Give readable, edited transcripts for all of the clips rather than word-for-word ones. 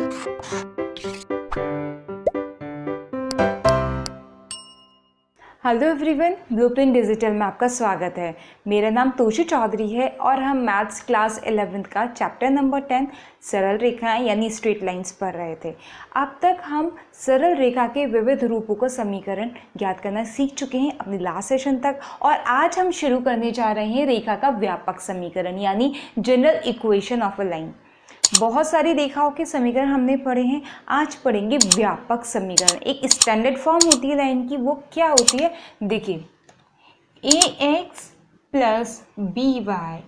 Hello everyone, blueprint digital में आपका स्वागत है। मेरा नाम तोशी चौधरी है और हम मैथ्स क्लास 11th का चैप्टर नंबर 10 सरल रेखाएं यानी स्ट्रेट लाइंस पढ़ रहे थे। अब तक हम सरल रेखा के विविध रूपों का समीकरण ज्ञात करना सीख चुके हैं अपने लास्ट सेशन तक, और आज हम शुरू करने जा रहे हैं रेखा का व्यापक समीकरण यानी general equation of a line. बहुत सारी रेखाओं के समीकरण हमने पढ़े हैं, आज पढ़ेंगे व्यापक समीकरण। एक स्टैंडर्ड फॉर्म होती है लाइन की, वो क्या होती है देखिए, ax plus B Y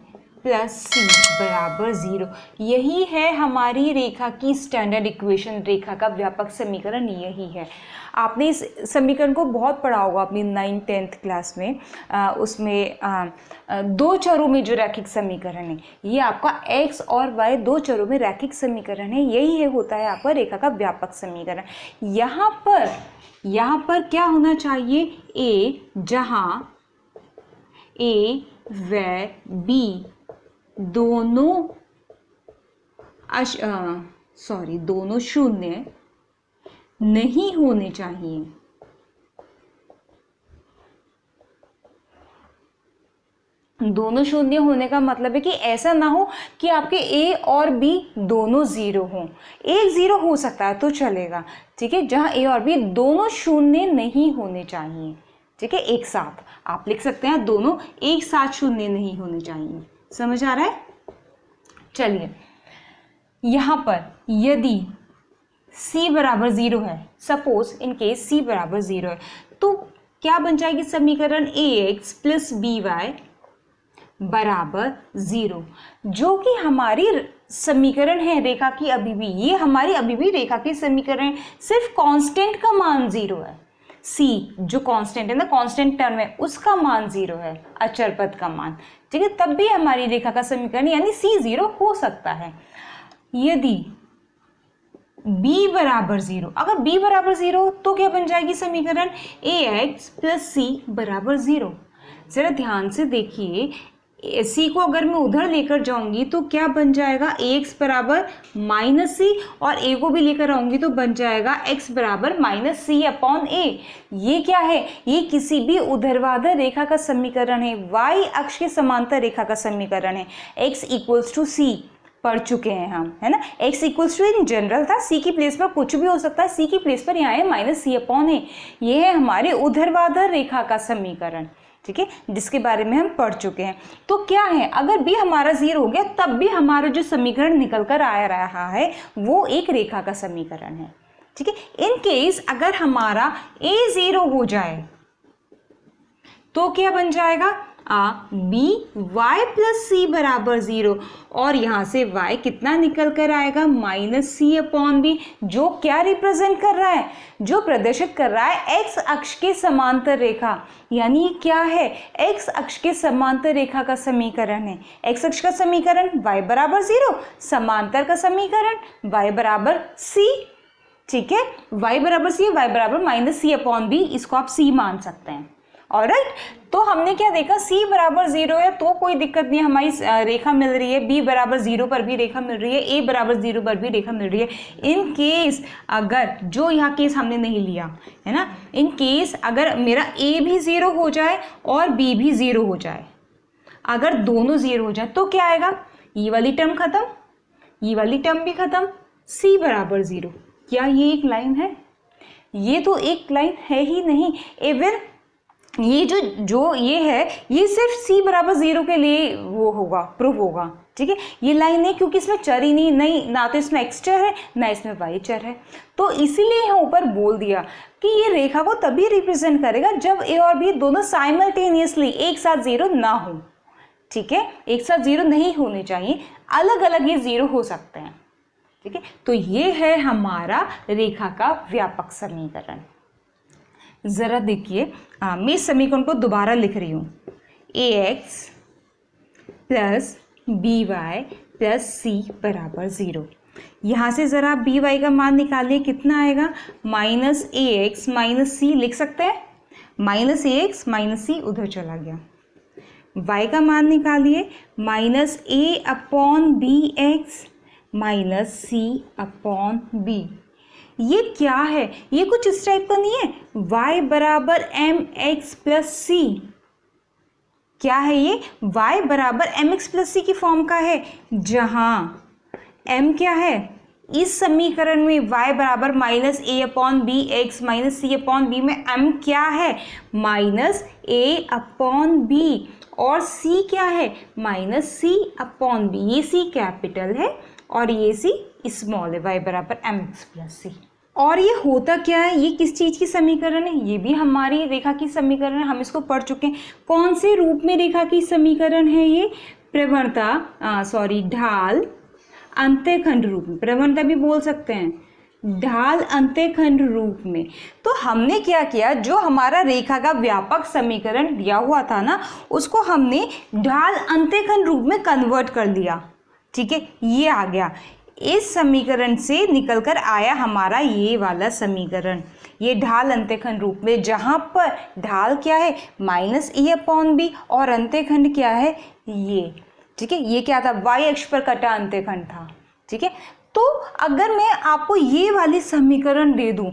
plus C बराबर 0। यही है हमारी रेखा की स्टैंडर्ड इक्वेशन, रेखा का व्यापक समीकरण यही है। आपने इस समीकरण को बहुत पढ़ा होगा अपनी 9th 10th क्लास में। उसमें दो चरों में जो रैखिक समीकरण है, ये आपका x और y दो चरों में रैखिक समीकरण है, यही है होता है आपका रेखा का व्यापक समीकरण। यहाँ पर क्या होना चाहिए, a जहाँ a व b दोनों शून्य नहीं होने चाहिए। दोनों शून्य होने का मतलब है कि ऐसा ना हो कि आपके a और b दोनों 0 हों। एक 0 हो सकता है तो चलेगा, ठीक है, जहां a और b दोनों शून्य नहीं होने चाहिए, ठीक है। एक साथ आप लिख सकते हैं, दोनों एक साथ शून्य नहीं होने चाहिए। समझ आ रहा है? चलिए, यहां पर यदि c बराबर 0 है, सपोज इन केस c बराबर 0 है, तो क्या बन जाएगी समीकरण ax प्लस बी वाई बराबर 0, जो कि हमारी समीकरण है रेखा की अभी भी। ये हमारी अभी भी रेखा की समीकरण है, सिर्फ कांस्टेंट का मान 0 है। c जो कांस्टेंट है ना, कांस्टेंट टर्म है, उसका मान 0 है, अचर पद का मान, ठीक है। तब भी हमारी रेखा का समीकरण यानी c 0 हो सकता है। यदि b बराबर 0, अगर b बराबर 0 तो क्या बन जाएगी समीकरण ax प्लस c बराबर 0। जरा ध्यान से देखिए, c को अगर मैं उधर लेकर जाऊंगी तो क्या बन जाएगा, ax बराबर माइनस सी, और a को भी लेकर आऊंगी तो बन जाएगा x बराबर माइनस सी अपॉन a। ये क्या है, ये किसी भी ऊर्ध्वाधर रेखा का समीकरण है, y अक्ष के समांतर रेखा का समीकरण है। x इक्वल्स टू c पढ़ चुके हैं हम, है ना। x equals to in general था, c की प्लेस पर कुछ भी हो सकता है, c की प्लेस पर यहाँ है माइनस सी अपॉन a। ये है हमारे ऊर्ध्वाधर रेखा का समीकरण, ठीक है, जिसके बारे में हम पढ़ चुके हैं। तो क्या है, अगर भी हमारा 0 हो गया तब भी हमारा जो समीकरण निकल कर आ रहा है वो एक रेखा का समीकरण है, ठीक है। इन केस अगर हमारा a 0 हो जाए तो क्या बन जाएगा, बी वाई प्लस सी बराबर 0, और यहाँ से y कितना निकल कर आएगा, माइनस सी अपॉन बी, जो क्या रिप्रेजेंट कर रहा है, जो प्रदर्शित कर रहा है x अक्ष के समांतर रेखा। यानी क्या है, x अक्ष के समांतर रेखा का समीकरण है। x अक्ष का समीकरण y बराबर 0, समांतर का समीकरण y बराबर c, ठीक है। y बराबर c, y बराबर माइनस सी अपॉन बी, इसको आप c मान सकते हैं। ऑलराइट, तो हमने क्या देखा, c बराबर 0 है तो कोई दिक्कत नहीं, हमारी रेखा मिल रही है। b बराबर 0 पर भी रेखा मिल रही है, a बराबर 0 पर भी रेखा मिल रही है। इन केस अगर, जो यहाँ केस हमने नहीं लिया है ना, इन केस अगर मेरा a भी 0 हो जाए और b भी 0 हो जाए, अगर दोनों 0 हो जाए तो क्या आएगा, ये वाली टर्म खत्म, ये वाली टर्म भी खत्म, c बराबर 0। क्या ये एक लाइन है? ये तो एक लाइन है ही नहीं। इवन ये जो ये है, ये सिर्फ c बराबर 0 के लिए वो होगा, प्रूफ होगा, ठीक है। ये लाइन है क्योंकि इसमें चर ही नहीं, ना तो इसमें x चर है ना इसमें y चर है, तो इसीलिए यहाँ ऊपर बोल दिया कि ये रेखा को तभी रिप्रेजेंट करेगा जब a और b दोनों साइमल्टेनियसली एक साथ 0 ना हो, ठीक है। एक साथ 0 नहीं होने चाहिए, अलग अलग ये 0 हो सकते हैं, ठीक है। तो ये है हमारा रेखा का व्यापक समीकरण। जरा देखिए, मैं इस समीकरण को दोबारा लिख रही हूँ, ax plus B Y plus C बराबर 0। यहाँ से ज़रा आप बी वाई का मान निकालिए, कितना आएगा, माइनस ए एक्स माइनस सी लिख सकते हैं, माइनस ए एक्स माइनस सी उधर चला गया। y का मान निकालिए, माइनस ए अपॉन बी एक्स माइनस सी अपॉन बी। ये क्या है? ये कुछ इस टाइप का नहीं है, y बराबर एम एक्स प्लस सी। क्या है ये? y बराबर एम एक्स प्लस सी की फॉर्म का है, जहां m क्या है इस समीकरण में, y बराबर माइनस ए अपॉन बी एक्स माइनस सी अपॉन बी में m क्या है? माइनस ए अपॉन बी, और c क्या है? माइनस सी अपॉन बी। ये c कैपिटल है और ये c स्मॉल है, y बराबर एम एक्स प्लस सी। और ये होता क्या है? ये किस चीज़ की समीकरण है? ये भी हमारी रेखा की समीकरण है, हम इसको पढ़ चुके हैं। कौन से रूप में रेखा की समीकरण है ये? प्रवणता, ढाल अंत्यखंड रूप में, प्रवणता भी बोल सकते हैं, ढाल अंत्यखंड रूप में। तो हमने क्या किया, जो हमारा रेखा का व्यापक समीकरण दिया हुआ था ना, उसको हमने ढाल अंत्यखंड रूप में कन्वर्ट कर दिया। ठीक है, ये आ गया। इस समीकरण से निकलकर आया हमारा ये वाला समीकरण, ये ढाल अंत्यखंड रूप में, जहाँ पर ढाल क्या है? माइनस ए अपॉन बी, और अंत्यखंड क्या है? ये। ठीक है, ये क्या था? y अक्ष पर कटा अंत्यखंड था। ठीक है, तो अगर मैं आपको ये वाली समीकरण दे दूं,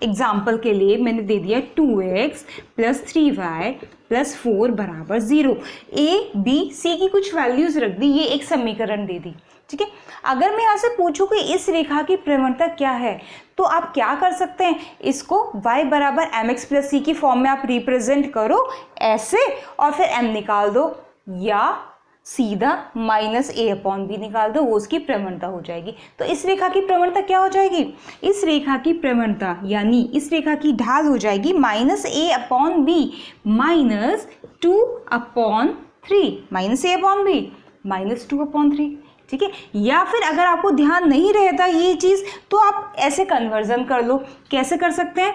एग्जाम्पल के लिए मैंने दे दिया 2x प्लस 3y प्लस 4 बराबर 0, a b c की कुछ वैल्यूज रख दी, ये एक समीकरण दे दी। ठीक है, अगर मैं यहाँ से पूछूं कि इस रेखा की प्रवणता क्या है, तो आप क्या कर सकते हैं? इसको y बराबर एम एक्स प्लस सी की फॉर्म में आप रिप्रेजेंट करो ऐसे, और फिर m निकाल दो, या सीधा माइनस ए अपॉन बी निकाल दो, वो उसकी प्रवणता हो जाएगी। तो इस रेखा की प्रवणता क्या हो जाएगी? इस रेखा की प्रवणता यानी इस रेखा की ढाल हो जाएगी माइनस ए upon B minus 2 upon 3, minus ए अपॉन बी माइनस 2 अपॉन 3। ठीक है, या फिर अगर आपको ध्यान नहीं रहता ये चीज़, तो आप ऐसे कन्वर्जन कर लो। कैसे कर सकते हैं?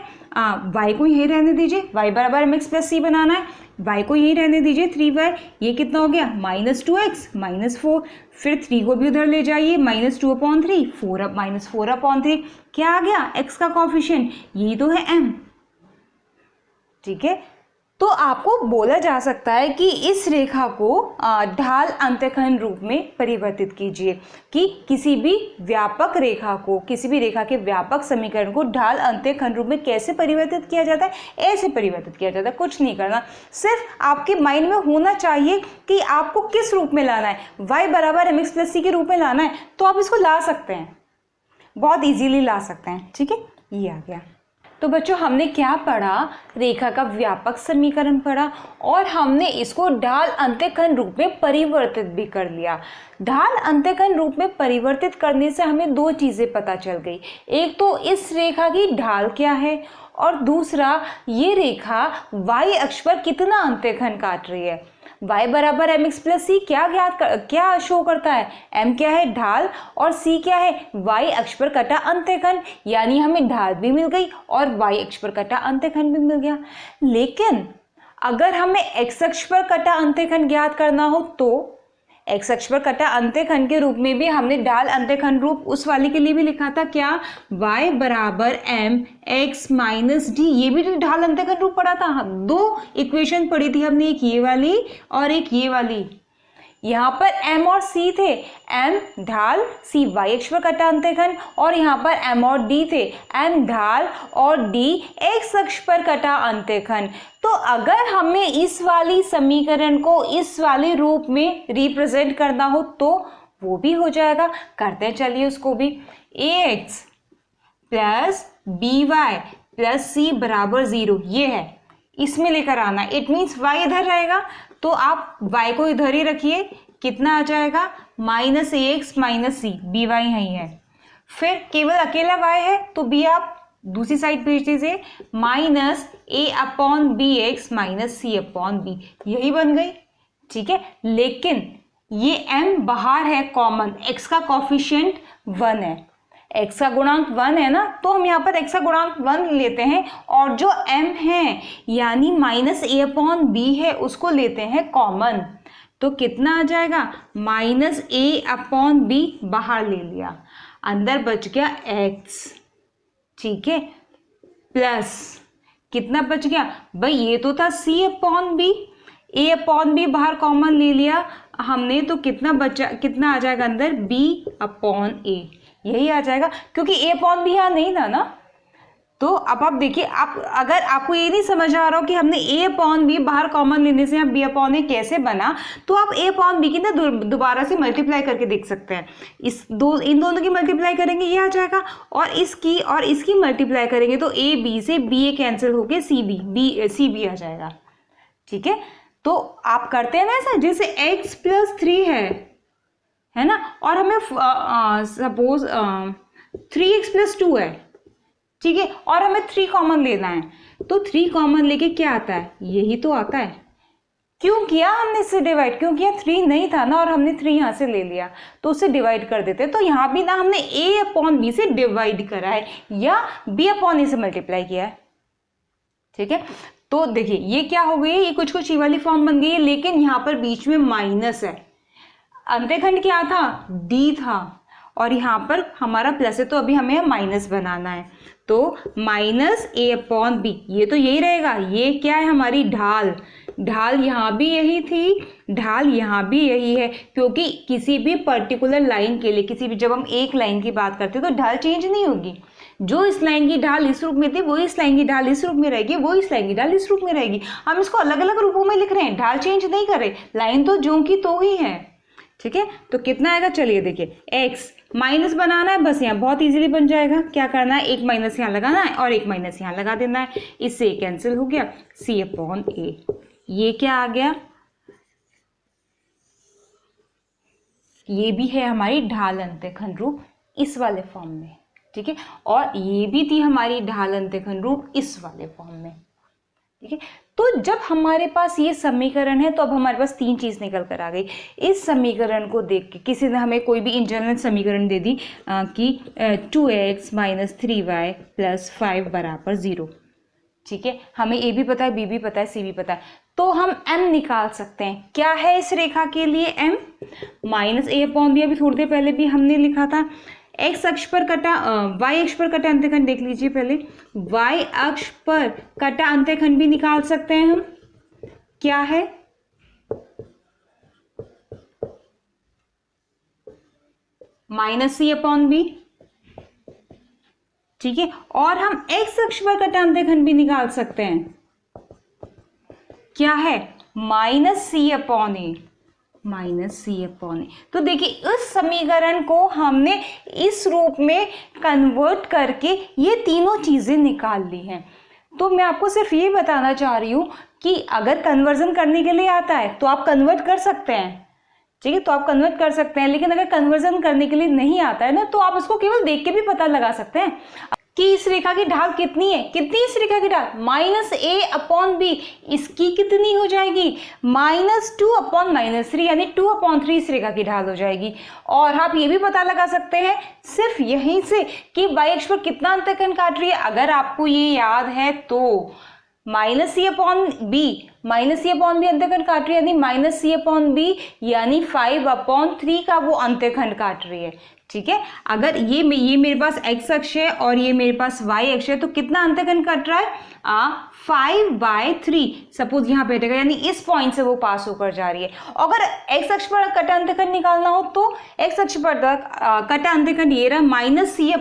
y को यहीं रहने दीजिए, y बराबर एम एक्स प्लस सी बनाना है, y को यहीं रहने दीजिए 3y, ये कितना हो गया? माइनस 2x माइनस 4, फिर 3 को भी उधर ले जाइए, माइनस 2 अपॉन 3, माइनस 4 अपॉन 3, क्या आ गया? x का कॉफिशिएंट, यही तो है m। ठीक है, तो आपको बोला जा सकता है कि इस रेखा को ढाल अंत्यखंड रूप में परिवर्तित कीजिए, कि किसी भी व्यापक रेखा को, किसी भी रेखा के व्यापक समीकरण को ढाल अंत्यखंड रूप में कैसे परिवर्तित किया जाता है? ऐसे परिवर्तित किया जाता है। कुछ नहीं करना, सिर्फ आपके माइंड में होना चाहिए कि आपको किस रूप में लाना है। y बराबर एम एक्स प्लस सी के रूप में लाना है, तो आप इसको ला सकते हैं, बहुत इजीली ला सकते हैं। ठीक है, ये आ गया। तो बच्चों, हमने क्या पढ़ा? रेखा का व्यापक समीकरण पढ़ा, और हमने इसको ढाल अंत्यखंड रूप में परिवर्तित भी कर लिया। ढाल अंत्यखंड रूप में परिवर्तित करने से हमें दो चीज़ें पता चल गई। एक तो इस रेखा की ढाल क्या है, और दूसरा ये रेखा y अक्ष पर कितना अंत्यखंड काट रही है। y बराबर एम एक्स प्लस सी क्या शो करता है? m क्या है? ढाल, और c क्या है? y अक्ष पर कटा अंत्यखंड, यानी हमें ढाल भी मिल गई और y अक्ष पर कटा अंत्यखंड भी मिल गया। लेकिन अगर हमें x अक्ष पर कटा अंत्यखंड ज्ञात करना हो, तो x अक्ष पर कटा अंत्यखंड के रूप में भी हमने ढाल अंत्यखंड रूप उस वाले के लिए भी लिखा था, क्या? y बराबर m x माइनस डी, ये भी तो ढाल अंत्यखंड रूप पढ़ा था। दो इक्वेशन पढ़ी थी हमने, एक ये वाली और एक ये वाली। यहाँ पर m और c थे, m ढाल, c y अक्ष पर कटा अंत्यखंड, और यहाँ पर m और d थे, m ढाल और d x अक्ष पर कटा अंत्यखंड। तो अगर हमें इस वाली समीकरण को इस वाले रूप में रिप्रेजेंट करना हो, तो वो भी हो जाएगा। करते हैं, चलिए उसको भी। ax plus by plus c बराबर 0, ये है, इसमें लेकर आना। इट मीन्स y इधर रहेगा, तो आप y को इधर ही रखिए, कितना आ जाएगा? माइनस ए एक्स माइनस सी, बी वाई यही है। फिर केवल अकेला y है, तो b आप दूसरी साइड भेज दीजिए, माइनस ए अपॉन बी एक्स माइनस सी अपॉन बी, यही बन गई। ठीक है, लेकिन ये m बाहर है कॉमन, x का कॉफिशिएंट 1 है, x का गुणांक 1 है ना, तो हम यहाँ पर x का गुणांक 1 लेते हैं, और जो m है यानी माइनस ए अपॉन बी है, उसको लेते हैं कॉमन। तो कितना आ जाएगा? माइनस ए अपॉन बी बाहर ले लिया, अंदर बच गया x। ठीक है, प्लस कितना बच गया भाई? ये तो था c upon B, a upon B बाहर कॉमन ले लिया, हमने तो कितना आ जाएगा अंदर, b/a, यही आ जाएगा, क्योंकि a/b यहाँ नहीं था ना। तो अब आप देखिए, अगर आपको ये नहीं समझ आ रहा हो कि हमने a/b बाहर कॉमन लेने से यहाँ b/a कैसे बना, तो आप a/b की ना दोबारा से मल्टीप्लाई करके देख सकते हैं। इन दोनों की मल्टीप्लाई करेंगे ये आ जाएगा, और इसकी मल्टीप्लाई करेंगे तो a/b से ba कैंसिल होके cb आ जाएगा। ठीक है, तो आप करते हैं ना ऐसा, जैसे x + 3 है ना, और हमें सपोज 3x + 2 है, ठीक है, और हमें 3 कॉमन लेना है, तो 3 कॉमन लेके क्या आता है, यही तो आता है। क्यों किया हमने इससे डिवाइड, क्यों किया, 3 नहीं था ना, और हमने 3 यहाँ से ले लिया, तो उससे डिवाइड कर देते। तो यहाँ भी ना हमने a/b से डिवाइड करा है या b/a से मल्टीप्लाई किया है। ठीक है, तो देखिए ये क्या हो गई, ये कुछ ये वाली फॉर्म बन गई है, लेकिन यहाँ पर बीच में माइनस है। अंत्यखंड क्या था, d था, और यहाँ पर हमारा प्लस है, तो अभी हमें माइनस बनाना है। तो -a/b, ये तो यही रहेगा। ये क्या है, हमारी ढाल यहाँ भी यही थी, ढाल यहाँ भी यही है, क्योंकि किसी भी पर्टिकुलर लाइन के लिए, जब हम एक लाइन की बात करते हैं तो ढाल चेंज नहीं होगी। जो इस लाइन की ढाल इस रूप में थी, वो इस लाइन की ढाल इस रूप में रहेगी, वो इस लाइन की ढाल इस रूप में रहेगी। हम इसको अलग अलग रूपों में लिख रहे हैं, ढाल चेंज नहीं कर रहे, लाइन तो जो की तो ही है। ठीक है, तो कितना आएगा, चलिए देखिए, x माइनस बनाना है, बस यहाँ बहुत इजीली बन जाएगा। क्या करना है, एक माइनस यहाँ लगाना है और एक माइनस यहाँ लगा देना है, इससे कैंसिल हो गया, c/a। ये क्या आ गया, ये भी है हमारी ढाल अंत्यखंड रूप इस वाले फॉर्म में। ठीक है, और ये भी थी हमारी ढाल अंत्यखंड रूप इस वाले फॉर्म में। ठीक है, तो जब हमारे पास ये समीकरण है, तो अब हमारे पास 3 चीज निकल कर आ गई। इस समीकरण को देख के किसी ने हमें कोई भी इन जनरल समीकरण दे दी कि 2x - 3y + 5 = 0। ठीक है, हमें a भी पता है, b भी पता है, c भी पता है, तो हम m निकाल सकते हैं। क्या है इस रेखा के लिए m, -a/b, अभी थोड़ी देर पहले भी हमने लिखा था। x अक्ष पर कटा, y अक्ष पर कटा अंत्यखंड देख लीजिए पहले, y अक्ष पर कटा अंत्यखंड भी निकाल सकते हैं हम। क्या है, -c/b। ठीक है, और हम x अक्ष पर कटा अंत्यखंड भी निकाल सकते हैं। क्या है, -c/a, -c/a। तो देखिए, इस समीकरण को हमने इस रूप में कन्वर्ट करके ये तीनों चीजें निकाल ली हैं। तो मैं आपको सिर्फ ये बताना चाह रही हूँ कि अगर कन्वर्जन करने के लिए आता है तो आप कन्वर्ट कर सकते हैं। ठीक है, तो आप कन्वर्ट कर सकते हैं, लेकिन अगर कन्वर्जन करने के लिए नहीं आता है ना, तो आप इसको केवल देख के भी पता लगा सकते हैं कि इस रेखा की ढाल कितनी है। कितनी इस रेखा की ढाल, -a/b। इसकी कितनी हो जाएगी, -2/-3, यानी 2/3 इस रेखा की ढाल हो जाएगी। और आप ये भी पता लगा सकते हैं सिर्फ यहीं से कि y अक्ष पर कितना अंतःखंड काट रही है। अगर आपको ये याद है तो -c/b अंतःखंड काट रही है, यानी -c/b यानी 5/3 का वो अंतःखंड काट रही है। ठीक है, अगर ये मेरे पास x अक्ष है और ये मेरे पास y अक्ष है, तो कितना अंतःखंड काट रहा है, 5/3 सपोज यहाँ बैठेगा, यानी इस पॉइंट से वो पास होकर जा रही है। अगर x अक्ष पर कटा अंतःखंड निकालना हो तो x अक्ष पर कटा अंतःखंड ये रहा, -c/a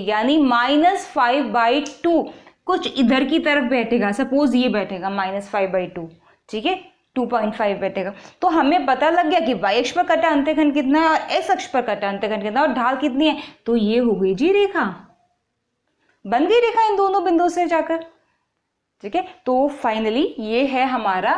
यानी -5/2 कुछ इधर की तरफ बैठेगा, सपोज ये बैठेगा -5/2। ठीक है, 2.5 बैठेगा। तो हमें पता लग गया कि y अक्ष पर कटा अंतःखंड कितना है और x अक्ष पर कटा अंतःखंड कितना है और ढाल कितनी है। तो ये हो गई जी रेखा, बन गई रेखा इन दोनों बिंदुओं से जाकर। ठीक है, तो फाइनली ये है हमारा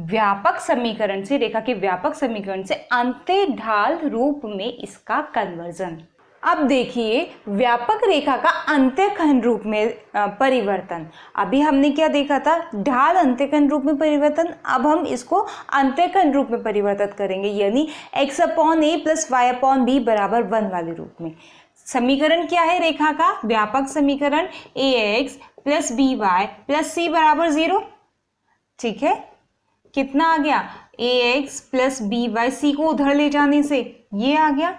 व्यापक समीकरण से, रेखा के व्यापक समीकरण से अंत्य ढाल रूप में इसका कन्वर्जन। अब देखिए व्यापक रेखा का अंत्यखंड रूप में परिवर्तन। अभी हमने क्या देखा था, ढाल अंत्यखंड रूप में परिवर्तन। अब हम इसको अंत्यखंड रूप में परिवर्तित करेंगे, यानी x/a + y/b = 1 वाले रूप में। समीकरण क्या है रेखा का, व्यापक समीकरण ax + by + c = 0। ठीक है, कितना आ गया, ax + by, c को उधर ले जाने से ये आ गया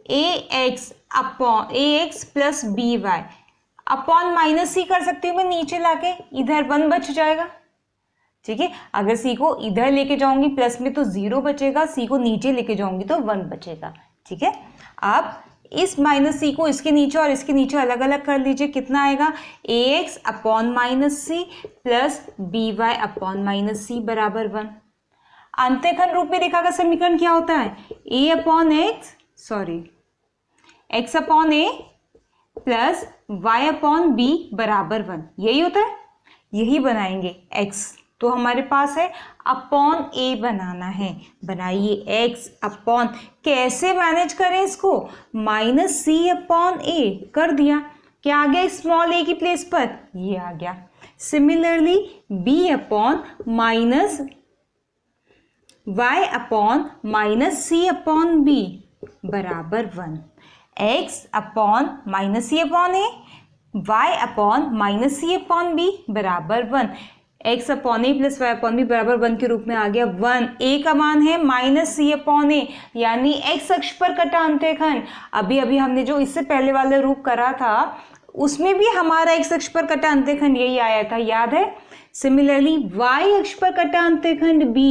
ax + by। अपॉन माइनस सी कर सकती हूँ मैं नीचे लाके, इधर 1 बच जाएगा। ठीक है, अगर सी को इधर लेके जाऊंगी प्लस में तो 0 बचेगा, सी को नीचे लेके जाऊंगी तो 1 बचेगा। ठीक है, आप इस माइनस सी को इसके नीचे और इसके नीचे अलग अलग कर लीजिए, कितना आएगा ax upon minus C plus by upon minus C बराबर 1। अंतःखंड रूप में रेखा का समीकरण क्या होता है, a upon x x upon a plus y upon b बराबर 1, यही होता है, यही बनाएंगे। x तो हमारे पास है, अपॉन a बनाना है, बनाइए x अपॉन, कैसे मैनेज करें इसको, माइनस सी अपॉन a कर दिया, क्या आ गया स्मॉल a की प्लेस पर, ये आ गया। Similarly b upon minus y upon minus सी अपॉन b बराबर 1, x upon minus C upon a, y upon minus C upon b बराबर 1, x upon A plus Y upon B बराबर 1 के रूप में आ गया 1। a का मान है माइनस सी अपॉन ए, यानी x अक्ष पर कटा अंतःखंड। अभी अभी हमने जो इससे पहले वाला रूप करा था उसमें भी हमारा x अक्ष पर कटा अंतःखंड यही आया था, याद है। सिमिलरली y अक्ष पर कटा अंतःखंड b,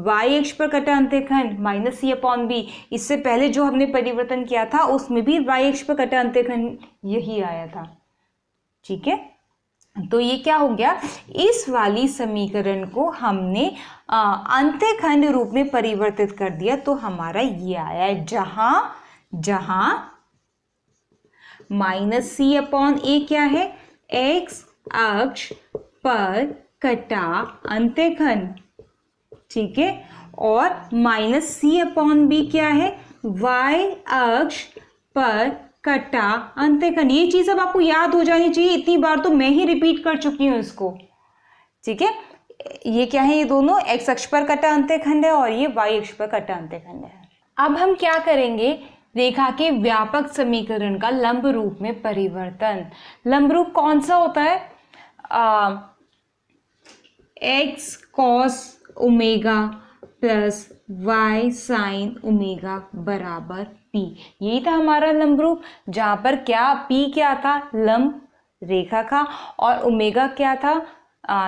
y अक्ष पर कटा अंतःखंड माइनस सी अपॉन बी, इससे पहले जो हमने परिवर्तन किया था उसमें भी y अक्ष पर कटा अंतःखंड यही आया था। ठीक है, तो ये क्या हो गया, इस वाली समीकरण को हमने अंतःखंड रूप में परिवर्तित कर दिया, तो हमारा ये आया है, जहां माइनस सी अपॉन ए क्या है, एक्स अक्ष पर कटा अंतःखंड। ठीक है, और माइनस सी अपॉन बी क्या है, वाई अक्ष पर कटा अंतःखंड। ये चीज अब आपको याद हो जानी चाहिए, इतनी बार तो मैं ही रिपीट कर चुकी हूं इसको। ठीक है, ये क्या है, ये दोनों x अक्ष पर कटा अंतःखंड है और ये y अक्ष पर कटा अंतःखंड है। अब हम क्या करेंगे, रेखा के व्यापक समीकरण का लंब रूप में परिवर्तन। लंब रूप कौन सा होता है, x cos omega plus y sin omega बराबर p, यही था हमारा लंब रूप, जहां पर क्या p क्या था, लंब रेखा का, और ओमेगा क्या था,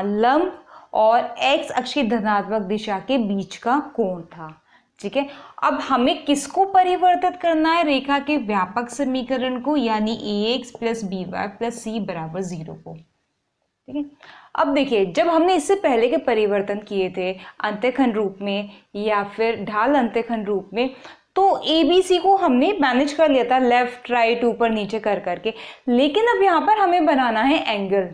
लंब और x अक्ष की धनात्मक दिशा के बीच का कोण था। ठीक है, अब हमें किसको परिवर्तित करना है, रेखा के व्यापक समीकरण को, यानी ax plus B Y plus C बराबर 0 को। ठीक है, अब देखिए, जब हमने इससे पहले के परिवर्तन किए थे अंतःखंड रूप में या फिर ढाल अंतःखंड रूप में, तो ए बी सी को हमने मैनेज कर लिया था, लेफ्ट राइट ऊपर नीचे कर करके, लेकिन अब यहाँ पर हमें बनाना है एंगल।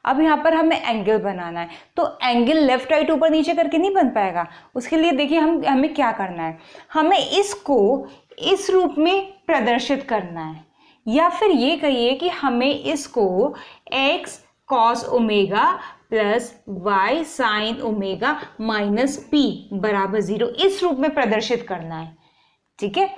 अब यहाँ पर हमें एंगल बनाना है, तो एंगल लेफ्ट राइट ऊपर नीचे करके नहीं बन पाएगा। उसके लिए देखिए हमें क्या करना है, हमें इसको इस रूप में प्रदर्शित करना है, या फिर ये कहिए कि हमें इसको x cos omega plus y sin omega minus p बराबर 0 इस रूप में प्रदर्शित करना है। ठीक है,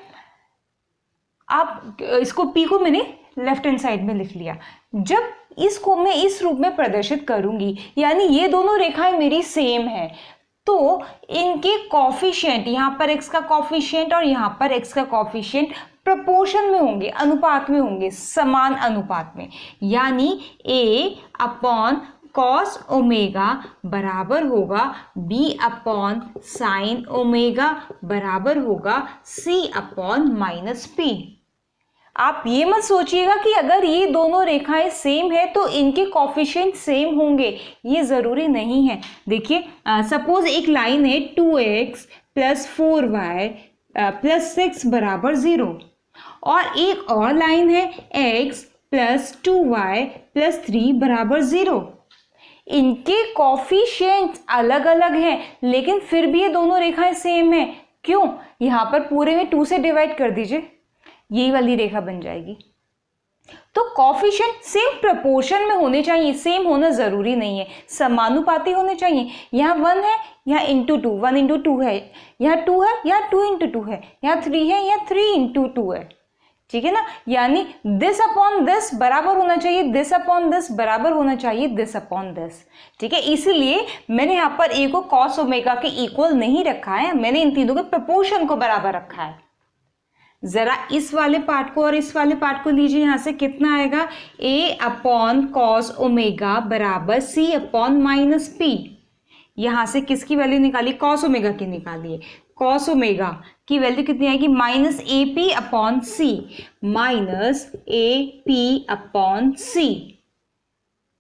आप इसको p को मैंने लेफ्ट हैंड साइड में लिख लिया। जब इसको मैं इस रूप में प्रदर्शित करूंगी, यानी ये दोनों रेखाएं मेरी सेम है, तो इनके कॉफिशिएंट, यहाँ पर x का कॉफिशिएंट और यहाँ पर x का कॉफिशिएंट प्रपोर्शन में होंगे, अनुपात में होंगे, समान अनुपात में, यानी a अपॉन कॉस ओमेगा बराबर होगा b अपॉन साइन ओमेगा बराबर होगा c अपॉन माइनस p। आप ये मत सोचिएगा कि अगर ये दोनों रेखाएं सेम है तो इनके कॉफिशिएंट सेम होंगे, ये ज़रूरी नहीं है। देखिए, सपोज एक लाइन है 2x प्लस 4y प्लस 6 बराबर 0, और एक और लाइन है x प्लस 2y प्लस 3 बराबर 0। इनके कॉफिशिएंट अलग अलग हैं, लेकिन फिर भी ये दोनों रेखाएं सेम है। क्यों? यहाँ पर पूरे में 2 से डिवाइड कर दीजिए, यही वाली रेखा बन जाएगी। तो कॉफिशिएंट सेम प्रपोर्शन में होने चाहिए, सेम होना जरूरी नहीं है, समानुपाती होने चाहिए। यहाँ 1 है, यहाँ इंटू 2, 1 इंटू 2 है, यहाँ 2 है, यहाँ 2 इंटू 2 है, यहाँ 3 है, यहाँ 3 इंटू 2 है। ठीक है ना, यानी दिस अपॉन दिस बराबर होना चाहिए, दिस अपॉन दिस बराबर होना चाहिए, दिस अपॉन दिस। ठीक है, इसीलिए मैंने यहाँ पर ए को कॉस ओमेगा के इक्वल नहीं रखा है, मैंने इन तीनों के प्रपोर्शन को बराबर रखा है। ज़रा इस वाले पार्ट को और इस वाले पार्ट को लीजिए, यहाँ से कितना आएगा, a अपॉन कॉस ओमेगा बराबर c अपॉन माइनस पी। यहाँ से किसकी वैल्यू निकाली, कॉस ओमेगा की निकालिए। कॉस ओमेगा की वैल्यू कितनी आएगी, minus A P upon C, minus A P upon C.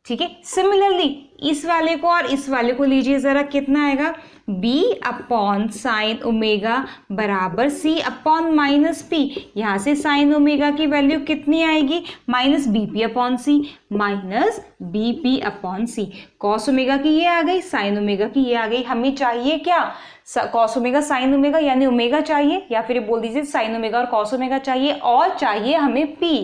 ठीक है, सिमिलरली इस वाले को और इस वाले को लीजिए ज़रा, कितना आएगा, b अपॉन साइन ओमेगा बराबर c अपॉन माइनस p। यहाँ से साइन ओमेगा की वैल्यू कितनी आएगी, minus B P upon C, minus B P upon सी। कॉस ओमेगा की ये आ गई, साइन ओमेगा की ये आ गई। हमें चाहिए क्या, कॉस ओमेगा साइन ओमेगा, यानी ओमेगा चाहिए, या फिर बोल दीजिए साइन ओमेगा और कॉस ओमेगा चाहिए, और चाहिए हमें p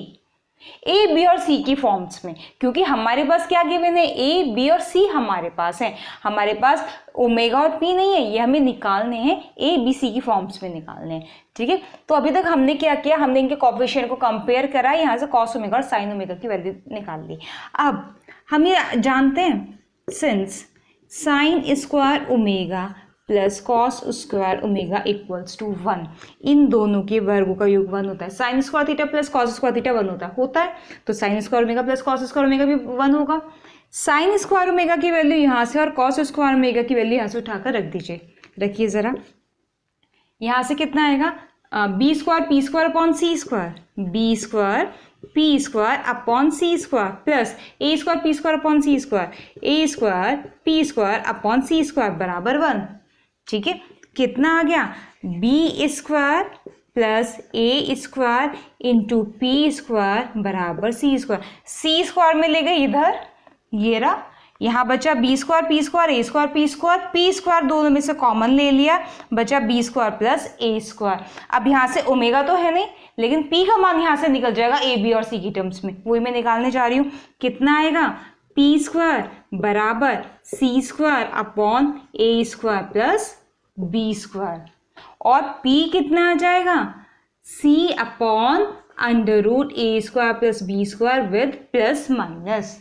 ए बी और सी की फॉर्म्स में, क्योंकि हमारे पास क्या गिवन है, ए बी और सी हमारे पास है, हमारे पास ओमेगा और पी नहीं है, ये हमें निकालने हैं, ए बी सी की फॉर्म्स में निकालने हैं। ठीक है, तो अभी तक हमने क्या किया, हमने इनके कोएफिशिएंट को कंपेयर करा, यहाँ से कॉस ओमेगा और साइन ओमेगा की वैल्यू निकाल ली। अब हम ये जानते हैं, since sine square omega plus cos square omega equals to 1, इन दोनों के वर्गों का योग 1 होता है। Sine square theta plus cos square theta 1 होता है, तो sine square omega plus cos square omega भी 1 होगा। साइन स्क्वायर ओमेगा की वैल्यू यहाँ से और कॉस स्क्वायर ओमेगा की वैल्यू यहाँ से उठाकर रख दीजिए, रखिए ज़रा। यहाँ से कितना आएगा, B square P square upon C square, B square P square upon C square plus A square P square upon C square, A square P square upon C square बराबर 1। ठीक है, कितना आ गया, B square plus A square into P square बराबर C square. सी square में ले गए इधर, ये रहा, यहाँ बचा B square P square A square P square दोनों में से कॉमन ले लिया, बचा B square plus A square. अब यहाँ से ओमेगा तो है नहीं, लेकिन पी का मान यहाँ से निकल जाएगा ए बी और सी की टर्म्स में, वही मैं निकालने जा रही हूँ। कितना आएगा, पी स्क्वायर बराबर C square upon A square plus B square, और p कितना आ जाएगा, c upon under root A square plus B square with plus minus.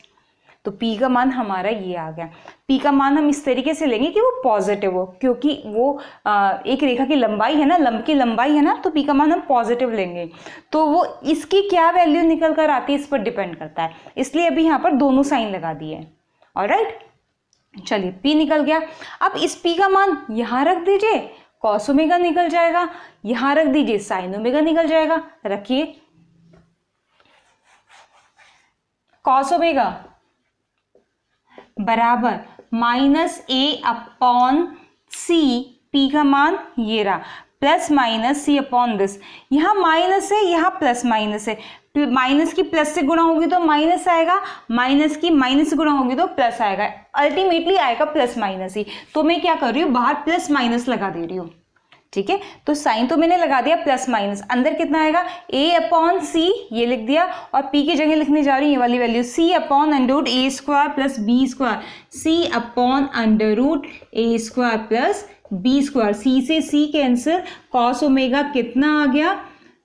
तो p का मान हमारा ये आ गया। p का मान हम इस तरीके से लेंगे कि वो पॉजिटिव हो, क्योंकि वो एक रेखा की लंबाई है ना, लंब की लंबाई है ना, तो p का मान हम पॉजिटिव लेंगे, तो वो इसकी क्या वैल्यू निकल कर आती है इस पर डिपेंड करता है, इसलिए अभी यहाँ पर दोनों साइन लगा दिए हैं। ऑलराइट, चलिए p निकल गया। अब इस p का मान यहाँ रख दीजिए, कॉस ओमेगा निकल जाएगा, यहाँ रख दीजिए साइन ओमेगा निकल जाएगा। रखिए, कॉस ओमेगा बराबर माइनस ए अपॉन सी, p का मान ये रहा, plus minus C upon this. यहाँ माइनस है, यहाँ प्लस माइनस है, माइनस की प्लस से गुणा होगी तो माइनस आएगा, माइनस की माइनस से गुणा होगी तो प्लस आएगा, अल्टीमेटली आएगा प्लस माइनस ही। तो मैं क्या कर रही हूँ, बाहर प्लस माइनस लगा दे रही हूँ। ठीक है, तो साइन तो मैंने लगा दिया प्लस माइनस, अंदर कितना आएगा, a अपॉन सी ये लिख दिया, और p की जगह लिखने जा रही हूँ ये वाली value, c upon under root A square plus B square, c upon under root A square plus B square, c से c कैंसिल, कॉस ओमेगा कितना आ गया,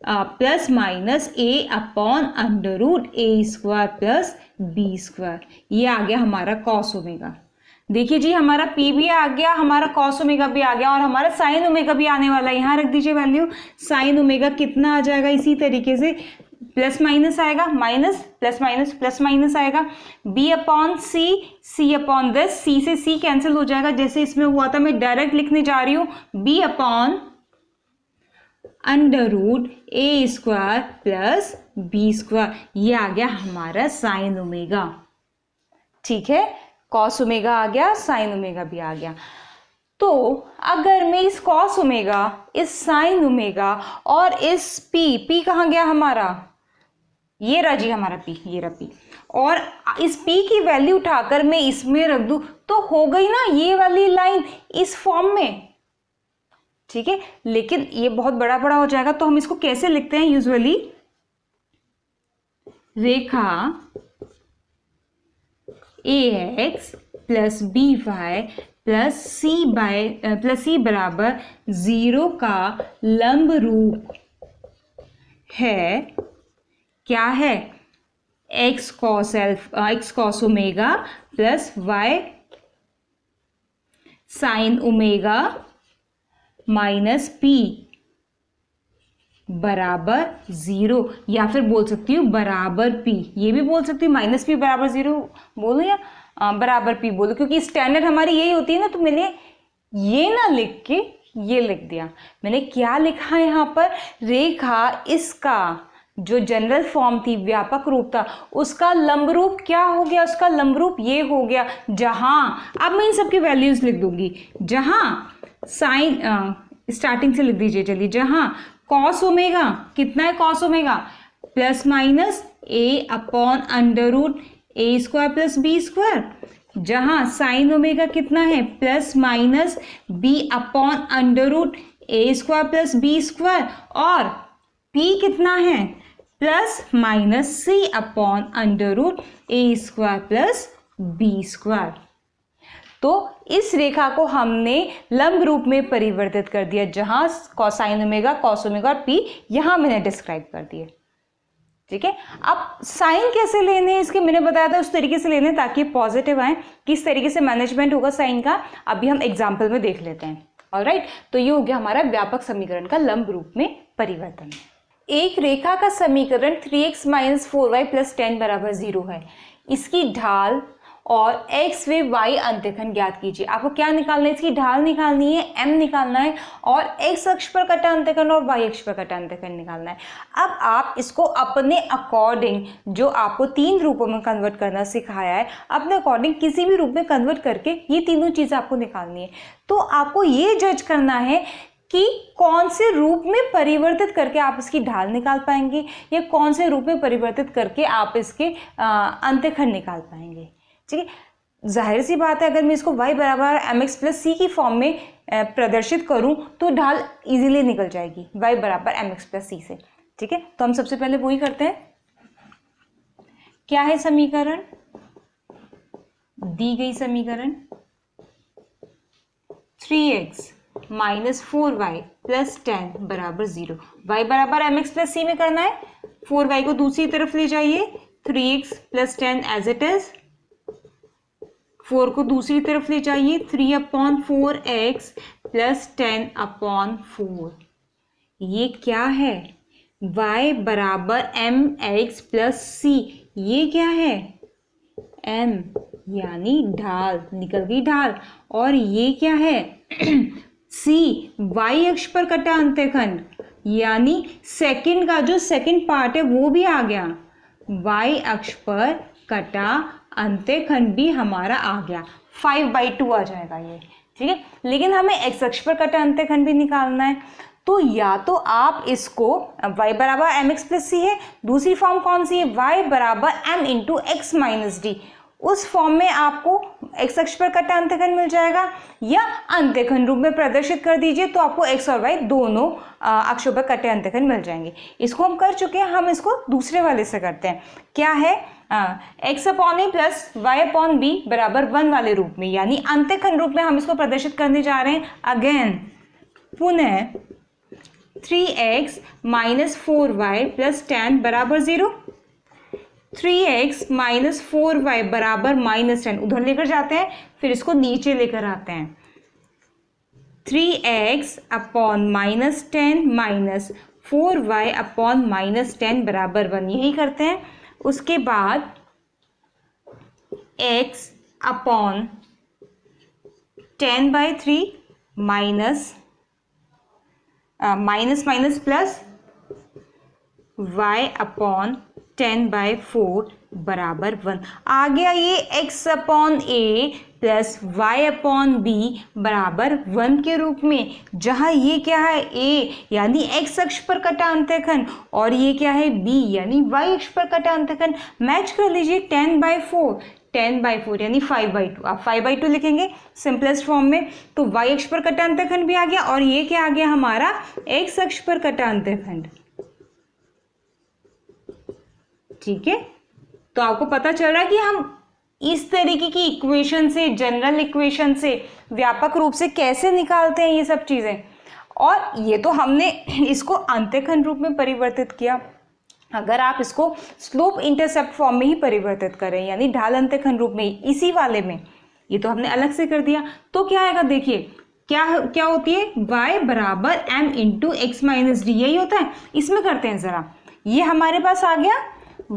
plus minus A upon under root A square plus B square, ये आ गया हमारा cos omega. देखिए जी, हमारा p भी आ गया, हमारा कॉस ओमेगा भी आ गया, और हमारा साइन ओमेगा भी आने वाला है। यहाँ रख दीजिए वैल्यू, साइन ओमेगा कितना आ जाएगा, इसी तरीके से प्लस माइनस आएगा, माइनस प्लस माइनस आएगा, b upon c upon this, c से c कैंसिल हो जाएगा जैसे इसमें हुआ था। मैं डायरेक्ट लिखने जा रही हूँ, b upon under root A square plus B square, ये आ गया हमारा साइन ओमेगा। ठीक है, कॉस ओमेगा आ गया, साइन ओमेगा भी आ गया। तो अगर मैं इस कॉस ओमेगा, इस साइन ओमेगा और इस p कहाँ गया हमारा, ये रहा जी हमारा p, ये रहा p, और इस p की वैल्यू उठाकर मैं इसमें रख दूं तो हो गई ना ये वाली लाइन इस फॉर्म में। ठीक है, लेकिन ये बहुत बड़ा हो जाएगा, तो हम इसको कैसे लिखते हैं यूजुअली, रेखा ax plus B Y plus C बराबर 0 का लंब रूप है, क्या है, x cos omega plus y sine omega minus p बराबर 0, या फिर बोल सकती हूँ बराबर p, ये भी बोल सकती हूँ माइनस p बराबर 0 बोलो या बराबर p बोलो, क्योंकि स्टैंडर्ड हमारी यही होती है ना। तो मैंने ये ना लिख के ये लिख दिया। मैंने क्या लिखा है यहाँ पर, रेखा इसका जो जनरल फॉर्म थी, व्यापक रूप था, उसका लंब रूप क्या हो गया, उसका लंब रूप ये हो गया। जहां, अब मैं इन सब की वैल्यूज लिख दूंगी, जहां साइन स्टार्टिंग से लिख दीजिए, चलिए, जहां कॉस ओमेगा कितना है, cos omega plus minus A upon under root A square plus B square, जहां साइन ओमेगा कितना है, plus minus B upon under root A square plus B square, और p कितना है, plus minus C upon under root A square plus B square. तो इस रेखा को हमने लंब रूप में परिवर्तित कर दिया, जहां कोसाइन ओमेगा, कॉस ओमेगा और p यहां मैंने डिस्क्राइब कर दिए। ठीक है, अब साइन कैसे लेने हैं इसके, मैंने बताया था उस तरीके से लेने ताकि पॉजिटिव आए। किस तरीके से मैनेजमेंट होगा साइन का, अभी हम एग्जाम्पल में देख लेते हैं। ऑलराइट, तो ये हो गया हमारा व्यापक समीकरण का लंब रूप में परिवर्तन। एक रेखा का समीकरण 3x - 4y + 10 बराबर 0 है। इसकी ढाल और x व y अंतःखंड ज्ञात कीजिए। आपको क्या निकालना है, इसकी ढाल निकालनी है, m निकालना है, और x अक्ष पर कटा अंतःखंड और y अक्ष पर कटा अंतःखंड निकालना है। अब आप इसको अपने अकॉर्डिंग, जो आपको 3 रूपों में कन्वर्ट करना सिखाया है, अपने अकॉर्डिंग किसी भी रूप में कन्वर्ट करके ये तीनों चीज़ें आपको निकालनी है। तो आपको ये जज करना है कि कौन से रूप में परिवर्तित करके आप इसकी ढाल निकाल पाएंगे, या कौन से रूप में परिवर्तित करके आप इसके अंतःखंड निकाल पाएंगे। ठीक है, जाहिर सी बात है, अगर मैं इसको y बराबर mx + c की फॉर्म में प्रदर्शित करूं तो ढाल इजीली निकल जाएगी y बराबर mx + c से। ठीक है, तो हम सबसे पहले वही करते हैं। क्या है समीकरण, दी गई समीकरण 3x - 4y + 10 बराबर 0। y बराबर mx + c में करना है, 4y को दूसरी तरफ ले जाइए, 3x + 10 एज इट इज, 4 को दूसरी तरफ ले जाइए, 3/4x + 10/4। ये क्या है, y बराबर mx + c, ये क्या है, m यानी ढाल, निकल गई ढाल, और ये क्या है c, y अक्ष पर कटा अंतःखंड, यानी सेकंड का जो सेकंड पार्ट है वो भी आ गया, y अक्ष पर कटा अंतःखंड भी हमारा आ गया, 5/2 आ जाएगा ये। ठीक है, लेकिन हमें x अक्ष पर कटा अंतःखंड भी निकालना है। तो या तो आप इसको y बराबर mx + c है, दूसरी फॉर्म कौन सी है, y बराबर m × x - d, उस फॉर्म में आपको x अक्ष पर कटा अंतःखंड मिल जाएगा, या अंतःखंड रूप में प्रदर्शित कर दीजिए तो आपको x और y दोनों अक्षों पर कटे अंतःखंड मिल जाएंगे। इसको हम कर चुके हैं, हम इसको दूसरे वाले से करते हैं। क्या है, x/a + y/b बराबर 1 वाले रूप में, यानी अंतःखंड रूप में हम इसको प्रदर्शित करने जा रहे हैं। अगेन पुनः 3x - 4y + 10 बराबर 0, 3x - 4y बराबर -10, उधर लेकर जाते हैं, फिर इसको नीचे लेकर आते हैं, 3x/- 10 - 4y/ -10 बराबर 1, यही करते हैं। उसके बाद x/10/3 माइनस प्लस y/10/4 बराबर 1 आ गया। ये x/a प्लस y/b बराबर 1 के रूप में, जहाँ ये क्या है a यानी x अक्ष पर कटा अंतःखंड, और ये क्या है b यानी y अक्ष पर कटा अंतःखंड। मैच कर लीजिए 10/4 यानी 5/2, आप 5/2 लिखेंगे सिंपलेस्ट फॉर्म में, तो y अक्ष पर कटा अंतःखंड भी आ गया, और ये क्या आ गया हमारा x अक्ष पर कटा अंतःखंड। ठीक है, तो आपको पता चल रहा है कि हम इस तरीके की इक्वेशन से, जनरल इक्वेशन से व्यापक रूप से कैसे निकालते हैं ये सब चीज़ें। और ये तो हमने इसको अंतःखंड रूप में परिवर्तित किया। अगर आप इसको स्लोप इंटरसेप्ट फॉर्म में ही परिवर्तित करें, यानी ढाल अंतःखंड रूप में, इसी वाले में, ये तो हमने अलग से कर दिया, तो क्या आएगा देखिए, क्या क्या होती है, y बराबर m into x minus D, यही होता है। इसमें करते हैं ज़रा, ये हमारे पास आ गया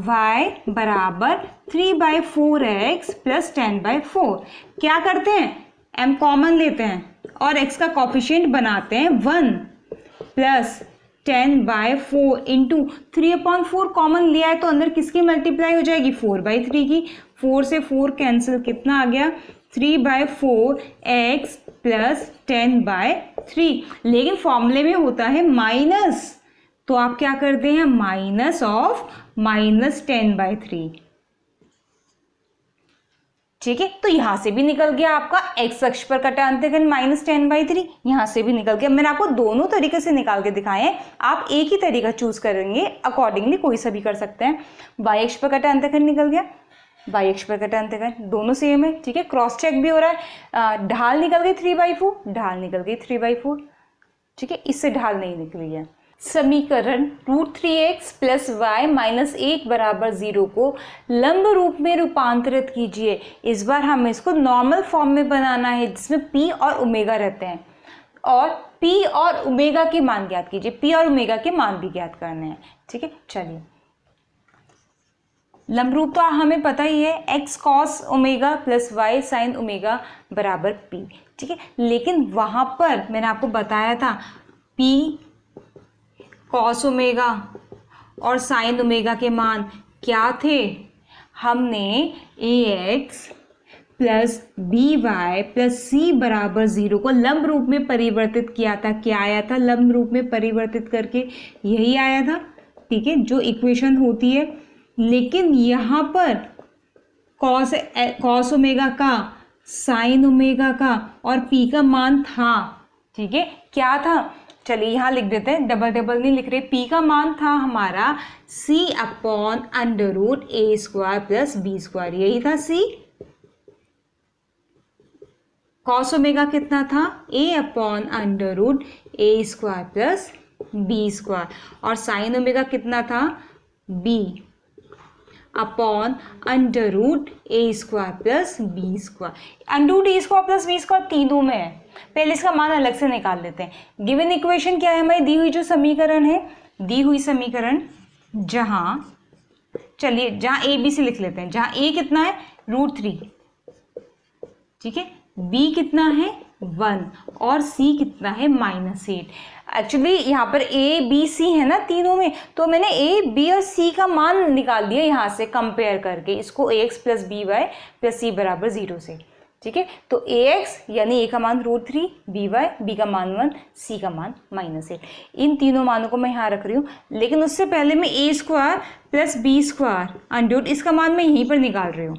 y बराबर 3/4x प्लस 10/4। क्या करते हैं, m कॉमन लेते हैं और x का कॉफिशिएंट बनाते हैं 1 प्लस 10/4 इंटू 3/4 कॉमन लिया है तो अंदर किसकी मल्टीप्लाई हो जाएगी, 4/3 की। 4 से 4 कैंसिल, कितना आ गया 3/4x प्लस 10/3। लेकिन फॉर्मूले में होता है माइनस, तो आप क्या करते हैं, माइनस ऑफ माइनस 10/3। ठीक है, तो यहां से भी निकल गया आपका x अक्ष पर कटा अंतःखंड माइनस 10/3, यहां से भी निकल गया। मैंने आपको दोनों तरीके से निकाल के दिखाए हैं, आप एक ही तरीका चूज करेंगे, अकॉर्डिंगली कोई सा भी कर सकते हैं। y अक्ष पर कटा अंतःखंड निकल गया, y अक्ष पर कटा अंतःखंड दोनों सेम है। ठीक है, क्रॉस चेक भी हो रहा है। ढाल निकल गई 3/4, ढाल निकल गई 3/4। ठीक है, इससे ढाल नहीं निकली है। समीकरण √3x प्लस y माइनस 1 बराबर 0 को लंब रूप में रूपांतरित कीजिए। इस बार हमें इसको नॉर्मल फॉर्म में बनाना है जिसमें p और ओमेगा रहते हैं, और p और ओमेगा के मान ज्ञात कीजिए, p और ओमेगा के मान भी ज्ञात करने हैं। ठीक है, चलिए लंब रूप तो हमें पता ही है, x cos omega plus y sin omega बराबर p। ठीक है, लेकिन वहां पर मैंने आपको बताया था p cos ओमेगा और sin ओमेगा के मान क्या थे, हमने ax plus by plus c बराबर 0 को लंब रूप में परिवर्तित किया था। क्या आया था लंब रूप में परिवर्तित करके, यही आया था। ठीक है, जो इक्वेशन होती है। लेकिन यहाँ पर cos ओमेगा का, sin ओमेगा का और p का मान था। ठीक है, क्या था, चलिए यहाँ लिख देते हैं, डबल डबल नहीं लिख रहे। p का मान था हमारा c/√a² प्लस b², यही था c। cos ओमेगा कितना था, a/√a² प्लस b², और sin ओमेगा कितना था, b/√a² plus b²। √a² plus b² तीनों में है, पहले इसका मान अलग से निकाल लेते हैं। गिवन इक्वेशन क्या है हमारी, दी हुई जो समीकरण है, दी हुई समीकरण जहां, चलिए जहां a b से लिख लेते हैं, जहां a कितना है √3, ठीक है, b कितना है 1 और c कितना है -8। एक्चुअली यहाँ पर a b c है ना तीनों में, तो मैंने a b और c का मान निकाल दिया यहाँ से कंपेयर करके, इसको ax plus by plus c बराबर 0 से। ठीक है, तो ax यानी a का मान √3, by b का मान 1, c का मान -8। इन तीनों मानों को मैं यहाँ रख रही हूँ, लेकिन उससे पहले मैं a² प्लस b² अंडर, इसका मान मैं यहीं पर निकाल रही हूँ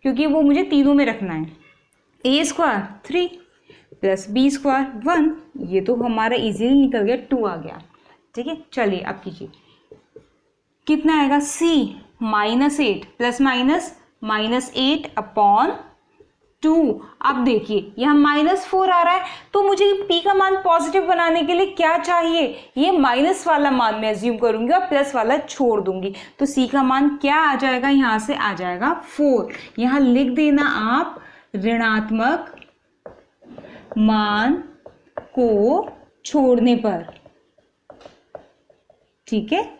क्योंकि वो मुझे तीनों में रखना है। a² 3 प्लस b² 1, ये तो हमारा इजीली निकल गया, 2 आ गया। ठीक है, चलिए अब कीजिए, कितना आएगा c -8 प्लस माइनस -8/2। अब देखिए यहाँ -4 आ रहा है, तो मुझे p का मान पॉजिटिव बनाने के लिए क्या चाहिए, ये माइनस वाला मान मैं एज्यूम करूंगी और प्लस वाला छोड़ दूंगी, तो c का मान क्या आ जाएगा, यहाँ से आ जाएगा 4। यहाँ लिख देना आप ऋणात्मक मान को छोड़ने पर। ठीक है,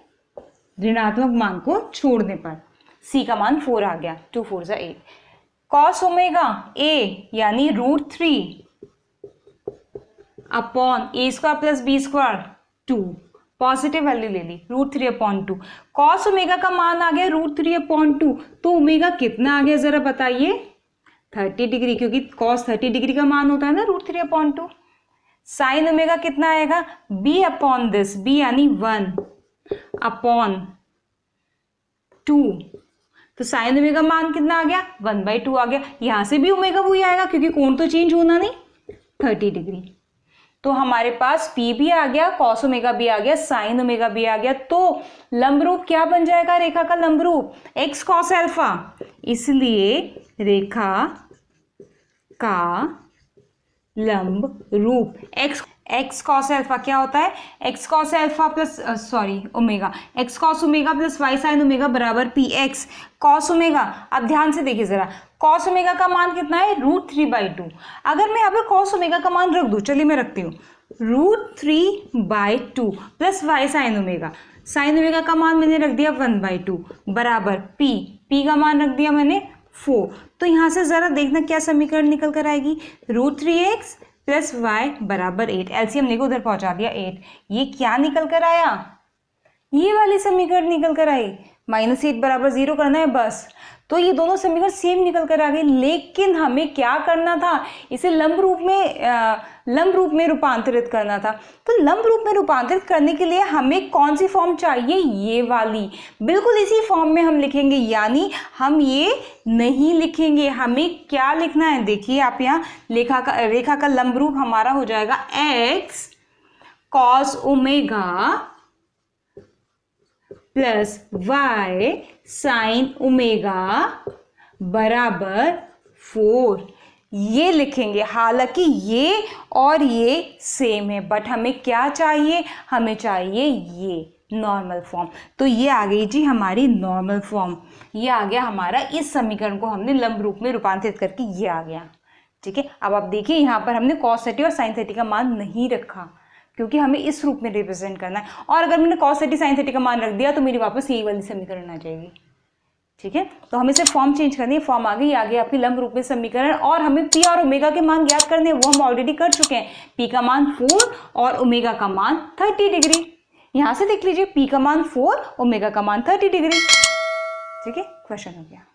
ऋणात्मक मान को छोड़ने पर c का मान 4 आ गया, 2 4 8। cos ओमेगा a यानी √3 upon a² plus b² 2, positive value ले ली, √3/2। cos ओमेगा का मान आ गया √3/2, तो ओमेगा कितना आ गया जरा बताइए, 30 डिग्री, क्योंकि cos 30 डिग्री का मान होता है ना √3/2। sin ओमेगा कितना आएगा, b/this, b यानी 1/2, तो sin ओमेगा मान कितना आ गया, 1/2 आ गया। यहाँ से भी ओमेगा वही आएगा क्योंकि कोण तो चेंज होना नहीं, 30 डिग्री। तो हमारे पास p भी आ गया, cos ओमेगा भी आ गया, sin ओमेगा भी आ गया, तो लंब रूप क्या बन जाएगा, रेखा का लंब रूप x cos अल्फा। इसलिए रेखा का लंब रूप x एक्स कॉस अल्फा क्या होता है, x cos alpha plus omega, x cos omega plus y sine omega बराबर पी एक्स कॉस ओमेगा। अब ध्यान से देखिए जरा, कॉस ओमेगा का मान कितना है, √3/2। अगर मैं यहाँ पर कॉस ओमेगा का मान रख दूँ, चलिए मैं रखती हूँ, √3/2 plus y sine omega, sine omega का मान मैंने रख दिया 1/2 बराबर पी का मान रख दिया मैंने 4। तो यहाँ से ज़रा देखना क्या समीकरण निकल कर आएगी, √3x प्लस वाई बराबर 8। एलसीएम देखो उधर पहुँचा दिया 8। ये क्या निकल कर आया, ये वाली समीकरण निकल कर आई। -8 बराबर 0 करना है बस। तो ये दोनों समीकरण सेम निकल कर आ गए, लेकिन हमें क्या करना था, इसे लंब रूप में रूपांतरित करना था। तो लंब रूप में रूपांतरित करने के लिए हमें कौन सी फॉर्म चाहिए, ये वाली, बिल्कुल इसी फॉर्म में हम लिखेंगे, यानी हम ये नहीं लिखेंगे। हमें क्या लिखना है, देखिए आप यहाँ रेखा का लंब रूप हमारा हो जाएगा x cos omega plus y sine omega बराबर 4, ये लिखेंगे। हालांकि ये और ये सेम है, बट हमें क्या चाहिए, हमें चाहिए ये नॉर्मल फॉर्म। तो ये आ गई जी हमारी नॉर्मल फॉर्म, ये आ गया हमारा, इस समीकरण को हमने लंब रूप में रूपांतरित करके ये आ गया। ठीक है, अब आप देखिए यहाँ पर हमने cos 30 और sin 30 का मान नहीं रखा, क्योंकि हमें इस रूप में रिप्रेजेंट करना है। और अगर मैंने cos 30 sin 30 का मान रख दिया तो मेरी वापस यही वाली समीकरण आ जाएगी। ठीक है, तो हमें सिर्फ फॉर्म चेंज करनी है, फॉर्म आ गई, आगे आपकी लंब रूप में समीकरण। और हमें पी और ओमेगा के मान ज्ञात करने हैं, वो हम ऑलरेडी कर चुके हैं। पी का मान 4 और ओमेगा का मान 30 डिग्री। यहाँ से देख लीजिए, पी का मान 4, ओमेगा का मान 30 डिग्री। ठीक है, क्वेश्चन हो गया।